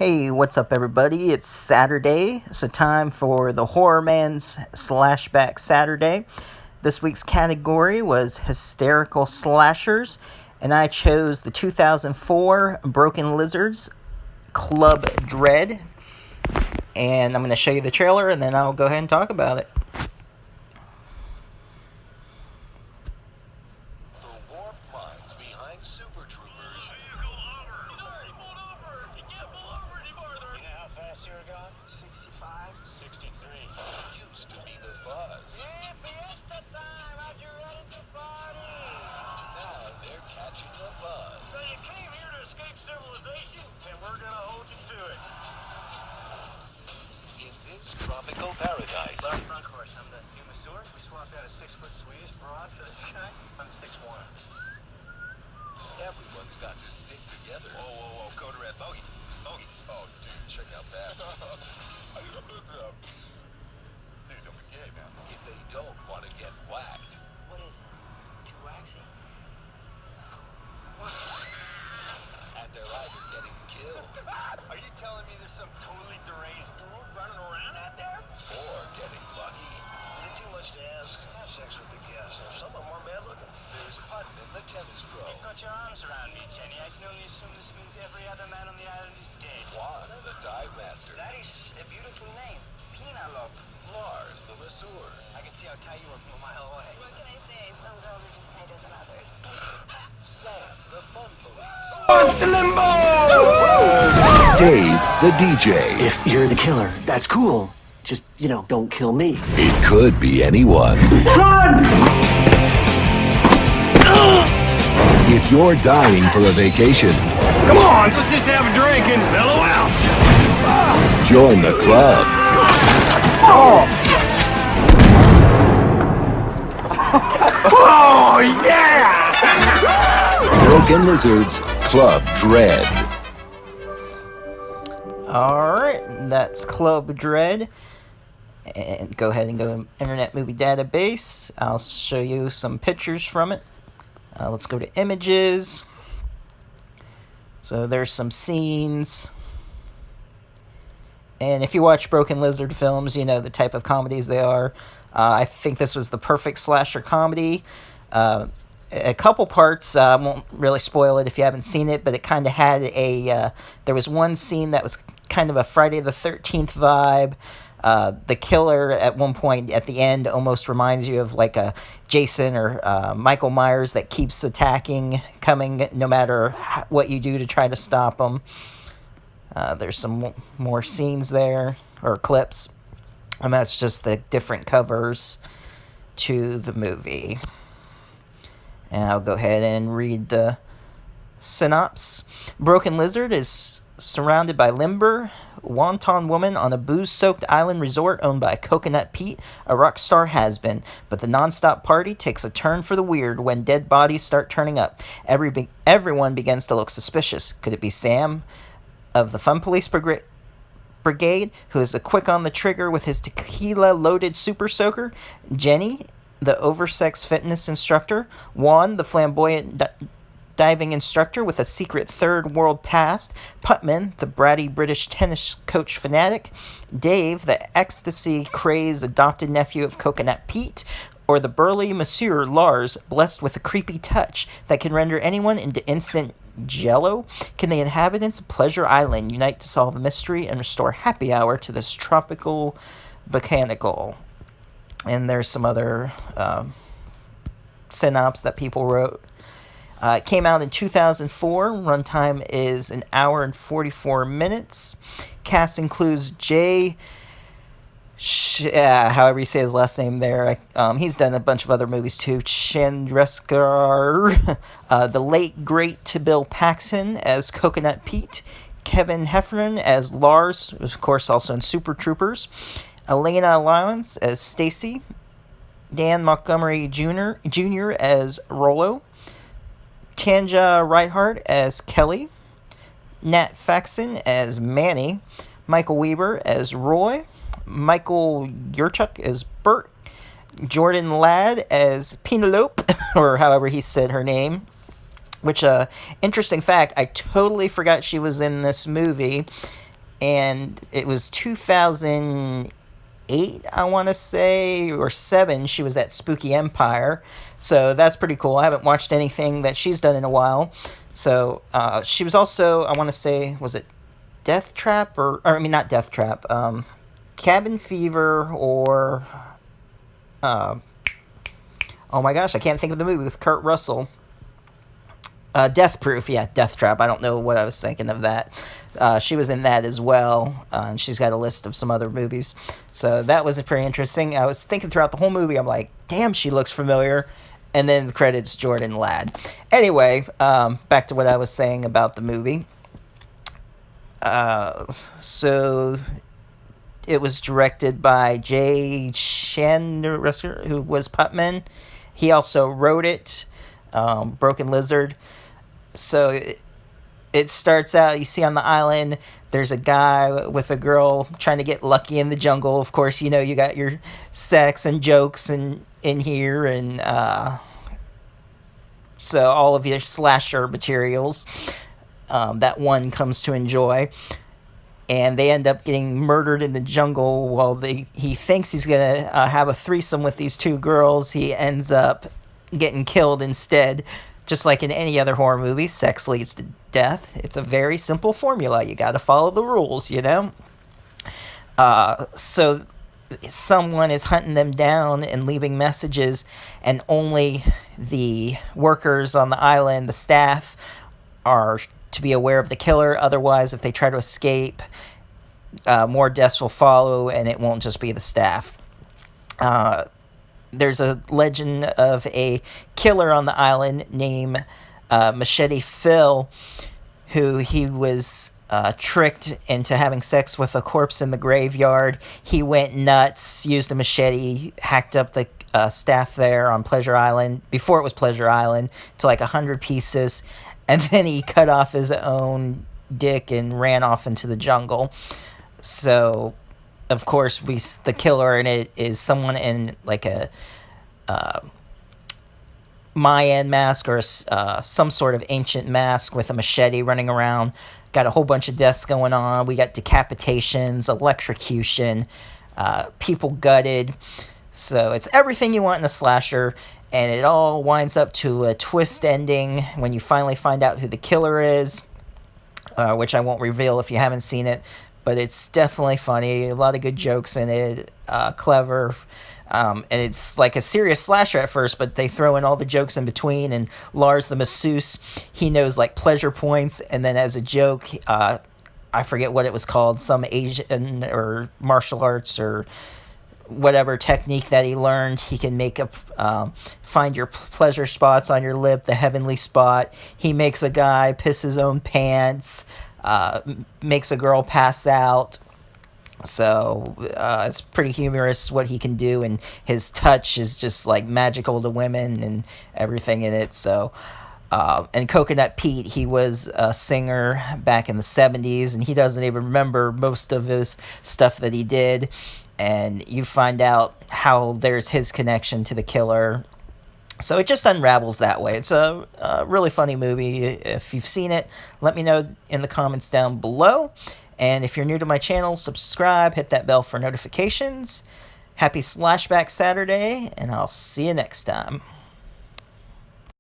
Hey, what's up, everybody? It's Saturday, so time for the Horror Man's Slashback Saturday. This week's category was Hysterical Slashers, and I chose the 2004 Broken Lizards Club Dread. And I'm going to show you the trailer, and then I'll go ahead and talk about it. The warped minds behind Super Troopers. You're going 65, 63. Used to be the fuzz. Yeah, fiesta time. How'd you ready to party? Now they're catching the buzz. So you came here to escape civilization, and we're gonna hold you to it. In this tropical paradise, Left front course. I'm the new Missouri. We swapped out a 6-foot Swedish broad for this guy. I'm 6'1". everyone's got to stick together. Whoa. Code red. Bogey. Oh, dude, check out that. What's up? Dude, don't forget now. If they don't want to get whacked, What is it? Too waxy? and they're either getting killed Are you telling me there's some totally deranged dude running around out there? or getting lucky, Is it too much to ask? Have sex with the guests. Some of them are bad looking. there's Hutton the tennis pro, Put your arms around me, Jenny. I can only assume this means every other man on the island is dead. Juan the dive master, That is a beautiful name. Penelope. Lars the masseur, I can see how tight you were from a mile away. What can I say? Some girls are just tighter than others. Sam the fun police, Dave, the DJ. If you're the killer, that's cool. Just, don't kill me. It could be anyone. If you're dying for a vacation, Come on, let's just have a drink and mellow out. join the club. Oh, yeah! Broken Lizards Club Dread. Alright, that's Club Dread. And go ahead and go to Internet Movie Database. I'll show you some pictures from it. Let's go to images. So there's some scenes. And if you watch Broken Lizard films, you know the type of comedies they are. I think this was the perfect slasher comedy. A couple parts, I won't really spoil it if you haven't seen it, but it kind of had there was one scene that was kind of a Friday the 13th vibe. The killer at one point at the end almost reminds you of like a Jason or Michael Myers that keeps coming no matter what you do to try to stop them. There's some more scenes there, or clips, and that's just the different covers to the movie. And I'll go ahead and read the synopsis. Broken Lizard is surrounded by limber, wanton woman on a booze-soaked island resort owned by Coconut Pete, a rock star has-been. But the non-stop party takes a turn for the weird when dead bodies start turning up. Everyone begins to look suspicious. Could it be Sam of the Fun Police Brigade, who is a quick on the trigger with his tequila-loaded super soaker? Jenny, the oversexed fitness instructor? Juan, the flamboyant diving instructor with a secret third world past? Putman, the bratty British tennis coach fanatic? Dave, the ecstasy-crazed adopted nephew of Coconut Pete? Or the burly masseur Lars, blessed with a creepy touch that can render anyone into instant jello? Can the inhabitants of Pleasure Island unite to solve a mystery and restore happy hour to this tropical botanical? And there's some other synopsis that people wrote. It came out in 2004. Runtime is an hour and 44 minutes. Cast includes however you say his last name there. He's done a bunch of other movies too. Chandrasekhar, the late great Bill Paxton as Coconut Pete, Kevin Heffernan as Lars, of course also in Super Troopers, Elena Allowance as Stacy, Dan Montgomery Jr. as Rollo, Tanja Reinhardt as Kelly, Nat Faxon as Manny, Michael Weber as Roy, Michael Yurchuk as Bert, Jordan Ladd as Penelope, or however he said her name, Which, interesting fact, I totally forgot she was in this movie. and it was 2008, I want to say, or 7. She was at Spooky Empire, so that's pretty cool. I haven't watched anything that she's done in a while. So she was also, I want to say, was it Death Trap, or I mean, not Death Trap, Cabin Fever, or oh my gosh, I can't think of the movie with Kurt Russell. Death Proof, yeah, Death Trap. I don't know what I was thinking of that. She was in that as well, and she's got a list of some other movies. So that was pretty interesting. I was thinking throughout the whole movie, I'm like, damn, she looks familiar. And then the credits, Jordan Ladd. Anyway, back to what I was saying about the movie. So it was directed by Jay Chandrasekhar, who was Putman. He also wrote it, Broken Lizard. So it starts out, you see on the island, there's a guy with a girl trying to get lucky in the jungle. Of course, you know, you got your sex and jokes in here, and so all of your slasher materials that one comes to enjoy. And they end up getting murdered in the jungle while he thinks he's going to have a threesome with these two girls. He ends up getting killed instead. Just like in any other horror movie, sex leads to death. It's a very simple formula. You got to follow the rules, you know? So someone is hunting them down and leaving messages, and only the workers on the island, the staff, are to be aware of the killer. Otherwise, if they try to escape, more deaths will follow, and it won't just be the staff. There's a legend of a killer on the island named Machete Phil, who he was tricked into having sex with a corpse in the graveyard. He went nuts, used a machete, hacked up the staff there on Pleasure Island, before it was Pleasure Island, to like 100 pieces, and then he cut off his own dick and ran off into the jungle. So, of course, the killer in it is someone in like a Mayan mask, or some sort of ancient mask with a machete running around. Got a whole bunch of deaths going on. We got decapitations, electrocution, people gutted. So it's everything you want in a slasher, and it all winds up to a twist ending when you finally find out who the killer is, which I won't reveal if you haven't seen it, but it's definitely funny. A lot of good jokes in it, clever. And it's like a serious slasher at first, but they throw in all the jokes in between. And Lars, the masseuse, he knows like pleasure points. And then as a joke, I forget what it was called, some Asian or martial arts or whatever technique that he learned, he can make find your pleasure spots on your lip, the heavenly spot. He makes a guy piss his own pants, makes a girl pass out. So it's pretty humorous what he can do, and his touch is just like magical to women and everything in it. So and Coconut Pete, he was a singer back in the 70s, and he doesn't even remember most of his stuff that he did, and you find out how there's his connection to the killer. So it just unravels that way. It's a really funny movie. If you've seen it, let me know in the comments down below. And if you're new to my channel, subscribe, hit that bell for notifications. Happy Slashback Saturday, and I'll see you next time.